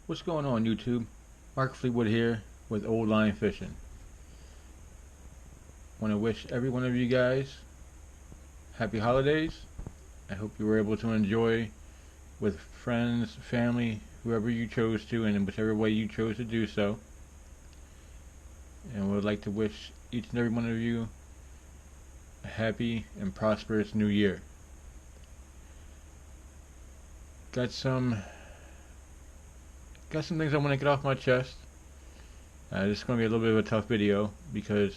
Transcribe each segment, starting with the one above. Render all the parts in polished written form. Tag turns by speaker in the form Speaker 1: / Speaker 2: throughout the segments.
Speaker 1: What's going on, YouTube? Mark Fleetwood here with Old Line Fishing. Want to wish every one of you guys happy holidays. I hope you were able to enjoy with friends, family, whoever you chose to, and in whichever way you chose to do so. And would like to wish each and every one of you a happy and prosperous new year. Got some things I want to get off my chest. This is going to be a little bit of a tough video because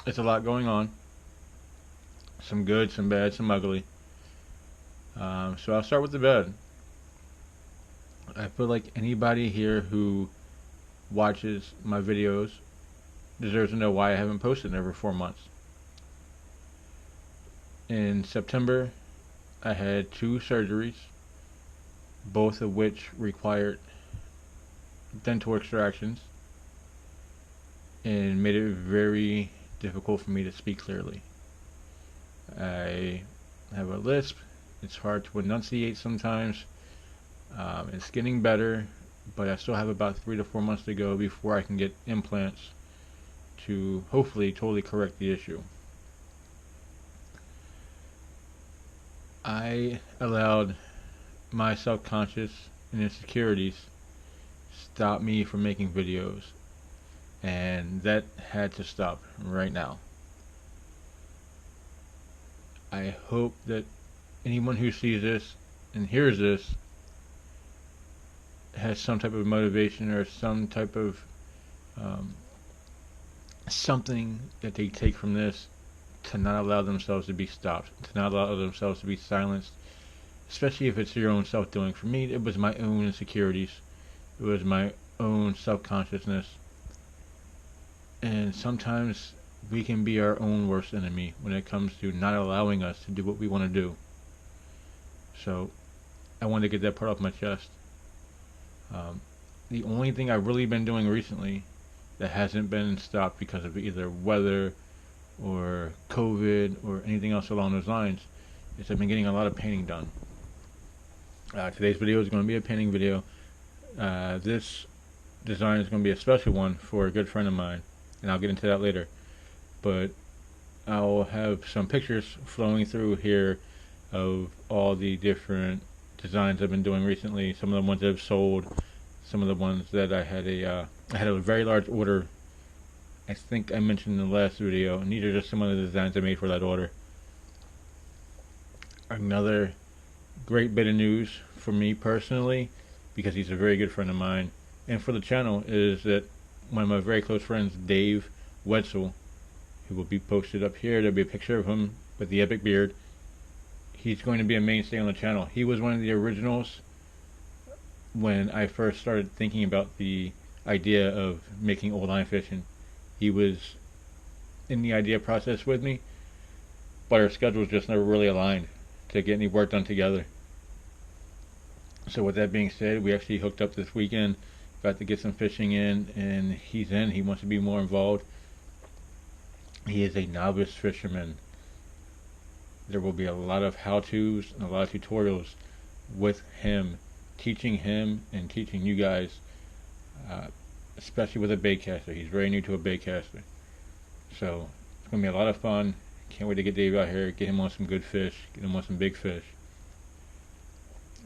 Speaker 1: it's a lot going on. Some good, some bad, some ugly. So I'll start with the bad. I feel like anybody here who watches my videos deserves to know why I haven't posted in over 4 months. In September, I had 2 surgeries, both of which required dental extractions and made it very difficult for me to speak clearly. I have a lisp. It's hard to enunciate sometimes. It's getting better, but I still have about 3 to 4 months to go before I can get implants to hopefully totally correct the issue. I allowed my self-conscious and insecurities stop me from making videos, and that had to stop right now. I hope that anyone who sees this and hears this has some type of motivation or some type of something that they take from this to not allow themselves to be stopped, to not allow themselves to be silenced, especially if it's your own self-doing. For me, it was my own insecurities. It was my own self-consciousness. And sometimes we can be our own worst enemy when it comes to not allowing us to do what we want to do. So I wanted to get that part off my chest. The only thing I've really been doing recently that hasn't been stopped because of either weather or COVID or anything else along those lines is I've been getting a lot of painting done. Today's video is going to be a painting video. This design is going to be a special one for a good friend of mine, and I'll get into that later. But I'll have some pictures flowing through here of all the different designs I've been doing recently. Some of the ones I've sold, some of the ones that I had a very large order. I think I mentioned in the last video, and these are just some of the designs I made for that order. Another great bit of news for me personally, because he's a very good friend of mine, and for the channel, is that one of my very close friends, Dave Wetzel, who will be posted up here. There'll be a picture of him with the epic beard. He's going to be a mainstay on the channel. He was one of the originals when I first started thinking about the idea of making old line fishing. He was in the idea process with me, but our schedules just never really aligned to get any work done together. So with that being said, we actually hooked up this weekend, got to get some fishing in, and he's in. He wants to be more involved. He is a novice fisherman. There will be a lot of how-tos and a lot of tutorials with him, teaching him and teaching you guys, especially with a bait caster. He's very new to a bait caster. So it's going to be a lot of fun. Can't wait to get Dave out here, get him on some good fish, get him on some big fish.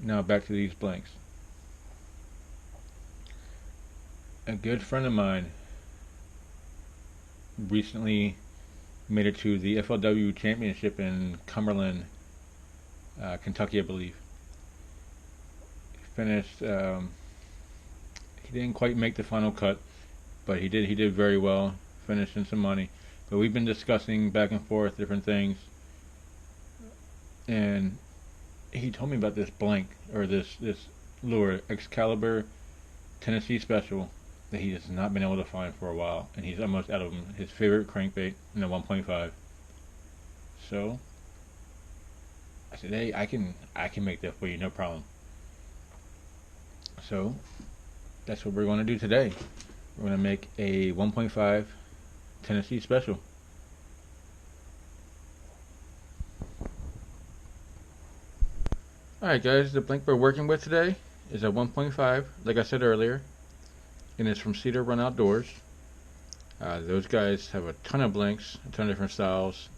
Speaker 1: Now back to these blanks. A good friend of mine recently made it to the FLW championship in Cumberland, Kentucky, I believe. He finished, he didn't quite make the final cut, but he did very well, finished in some money. But we've been discussing back and forth different things, and he told me about this blank, or this lure, Xcalibur Tennessee Special, that he has not been able to find for a while, and he's almost out of them. His favorite crankbait in the 1.5. So I said, hey, I can make that for you, no problem. So that's what we're going to do today. We're going to make a 1.5 Tennessee Special. Alright guys, the blank we're working with today is a 1.5, like I said earlier, and it's from Cedar Run Outdoors. Those guys have a ton of blanks, a ton of different styles,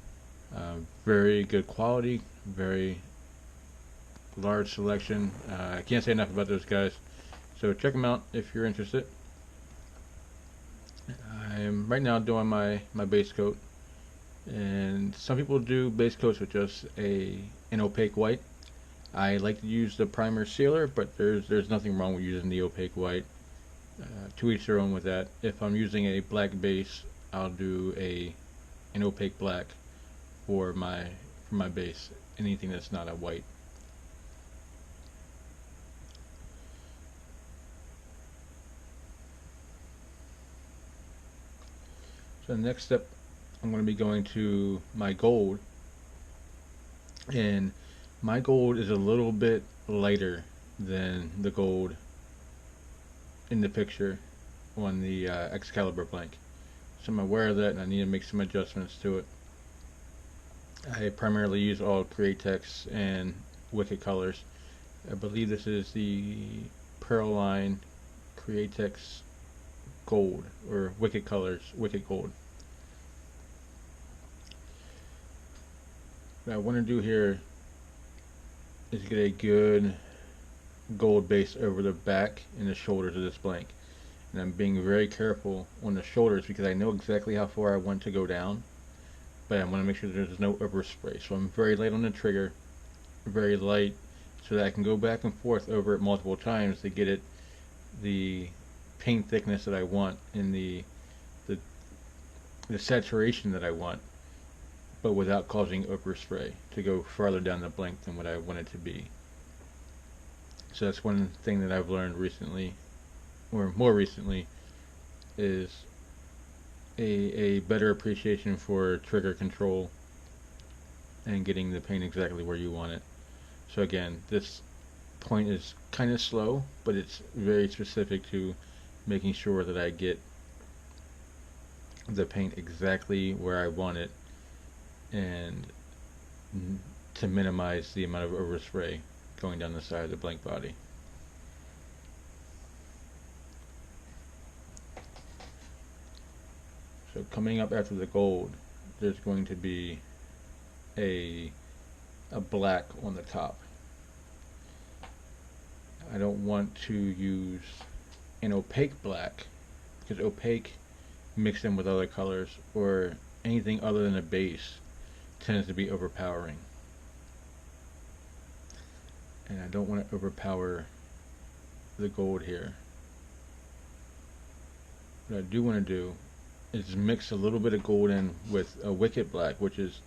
Speaker 1: very good quality, very large selection. I can't say enough about those guys, so check them out if you're interested. I'm right now doing my base coat, and some people do base coats with just an opaque white. I like to use the primer sealer, but there's nothing wrong with using the opaque white. To each their own with that. If I'm using a black base, I'll do an opaque black for my base. Anything that's not a white. So the next step, I'm going to be going to my gold, and my gold is a little bit lighter than the gold in the picture on the Xcalibur blank. So I'm aware of that, and I need to make some adjustments to it. I primarily use all Createx and Wicked colors. I believe this is the Pearl Line Createx Gold, or Wicked colors, Wicked Gold. What I want to do here is get a good gold base over the back and the shoulders of this blank. And I'm being very careful on the shoulders because I know exactly how far I want to go down, but I want to make sure there's no overspray. So I'm very light on the trigger, very light, so that I can go back and forth over it multiple times to get it the paint thickness that I want and the saturation that I want, but without causing overspray to go farther down the blank than what I want it to be. So that's one thing that I've learned recently, or more recently, is a better appreciation for trigger control and getting the paint exactly where you want it. So again, this point is kind of slow, but it's very specific to making sure that I get the paint exactly where I want it, and to minimize the amount of overspray going down the side of the blank body. So coming up after the gold, there's going to be a black on the top. I don't want to use an opaque black, because opaque mixed in with other colors or anything other than a base tends to be overpowering. And I don't want to overpower the gold here. What I do want to do is mix a little bit of gold in with a Wicked black, which is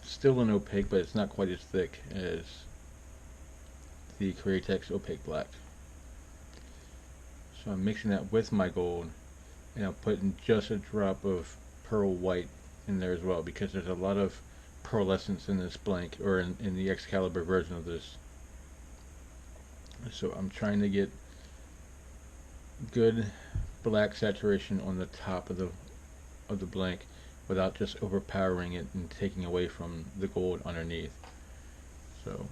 Speaker 1: still an opaque, but it's not quite as thick as the Createx opaque black. So I'm mixing that with my gold, and I'm putting just a drop of pearl white in there as well, because there's a lot of pearlescence in this blank, or in the Xcalibur version of this. So I'm trying to get good black saturation on the top of the blank without just overpowering it and taking away from the gold underneath. So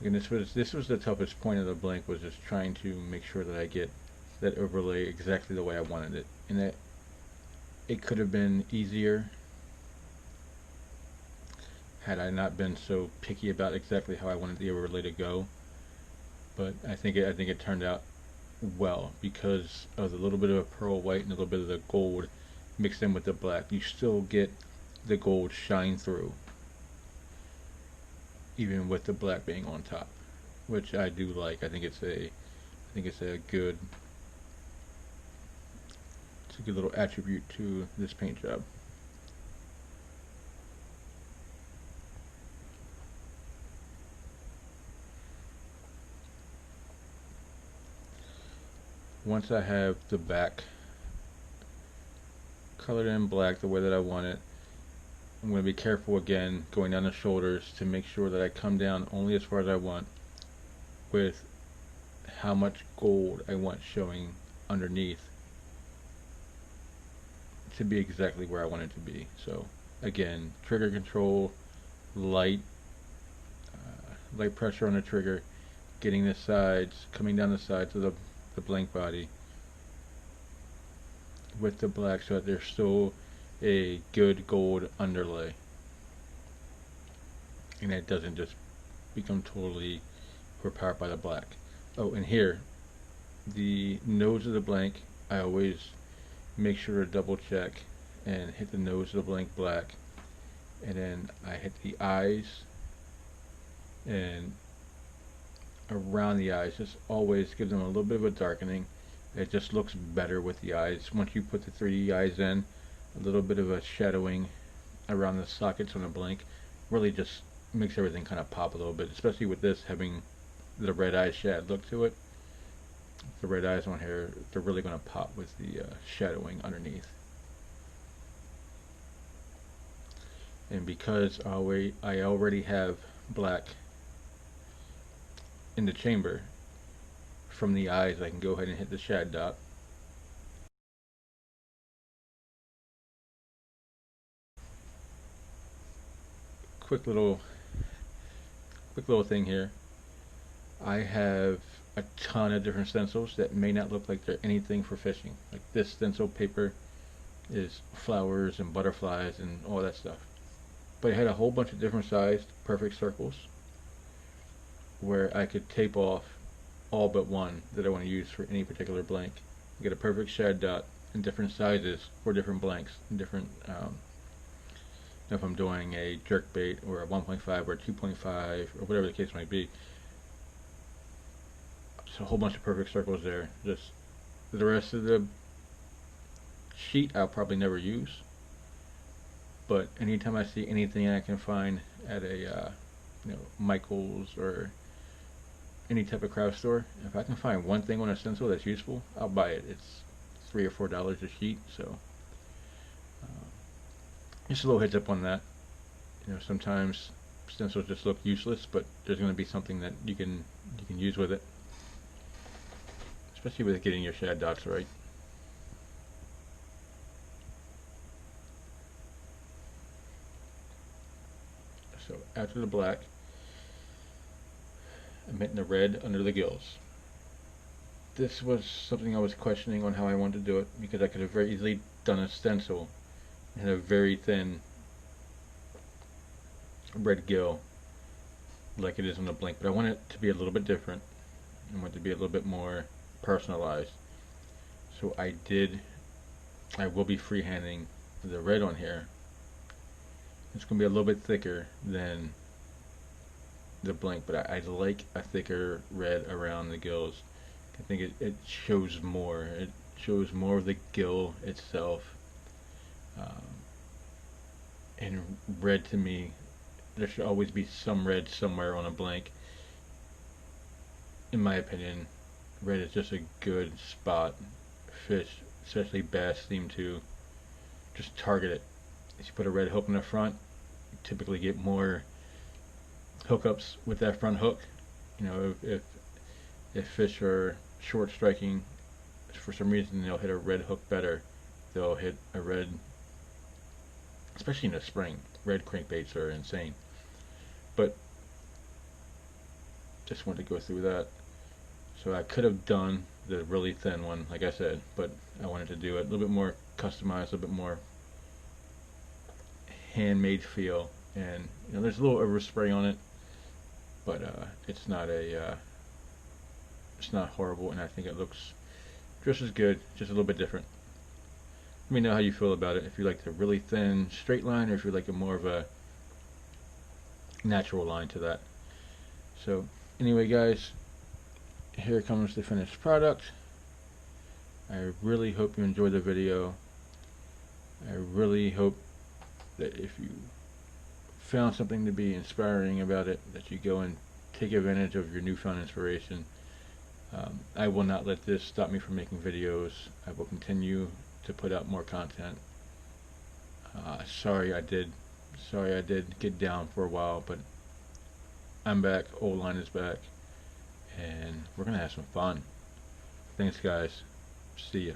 Speaker 1: again, this was the toughest point of the blank, was just trying to make sure that I get that overlay exactly the way I wanted it. And that it could have been easier had I not been so picky about exactly how I wanted the overlay to go. But I think it turned out well because of the little bit of pearl white and a little bit of the gold mixed in with the black. You still get the gold shine through, even with the black being on top, which I do like. I think it's a good little attribute to this paint job. Once I have the back colored in black the way that I want it, I'm going to be careful again going down the shoulders to make sure that I come down only as far as I want with how much gold I want showing underneath to be exactly where I want it to be. So again, trigger control, light, light pressure on the trigger, getting the sides, coming down the sides of the blank body with the black so that there's still a good gold underlay. And it doesn't just become totally overpowered by the black. Oh, and here, the nose of the blank, I always make sure to double check and hit the nose of the blank black. And then I hit the eyes and around the eyes, just always give them a little bit of a darkening. It just looks better with the eyes. Once you put the 3D eyes in, a little bit of a shadowing around the sockets on the blank really just makes everything kind of pop a little bit, especially with this having the red eye shad look to it. The red eyes on here, they're really going to pop with the shadowing underneath. And because I already have black in the chamber, from the eyes I can go ahead and hit the shad dot. Quick little thing here. I have a ton of different stencils that may not look like they're anything for fishing. Like this stencil paper is flowers and butterflies and all that stuff. But it had a whole bunch of different sized perfect circles where I could tape off all but one that I want to use for any particular blank. I get a perfect shad dot in different sizes for different blanks, and different if I'm doing a jerk bait or a 1.5 or a 2.5 or whatever the case might be. So a whole bunch of perfect circles there. Just the rest of the sheet I'll probably never use, but anytime I see anything I can find at a Michael's or any type of craft store, if I can find one thing on a stencil that's useful, I'll buy it. It's $3 or $4 a sheet, so just a little heads up on that. Sometimes stencils just look useless, but there's going to be something that you can use with it, especially with getting your shad dots right. So after the black, I'm hitting the red under the gills. This was something I was questioning on how I wanted to do it, because I could have very easily done a stencil and a very thin red gill like it is on the blank, but I want it to be a little bit different. I want it to be a little bit more personalized. So I will be freehanding the red on here. It's going to be a little bit thicker than the blank, but I like a thicker red around the gills. I think it shows more. It shows more of the gill itself. And red, to me, there should always be some red somewhere on a blank. In my opinion, red is just a good spot. Fish, especially bass, seem to just target it. If you put a red hook in the front, you typically get more hookups with that front hook. If fish are short striking, for some reason they'll hit a red hook better. They'll hit a red, especially in the spring. Red crankbaits are insane. But just wanted to go through that. So I could have done the really thin one, like I said, but I wanted to do it a little bit more customized, a little bit more handmade feel. And there's a little overspray on it, but it's not horrible, and I think it looks just as good, just a little bit different. Let me know how you feel about it. If you like the really thin straight line, or if you like a more of a natural line to that. So anyway, guys, here comes the finished product. I really hope you enjoyed the video. I really hope that if you found something to be inspiring about it, that you go and take advantage of your newfound inspiration. I will not let this stop me from making videos. I will continue to put out more content. Sorry I did get down for a while, but I'm back. Old line is back, and we're gonna have some fun. Thanks, guys. See ya.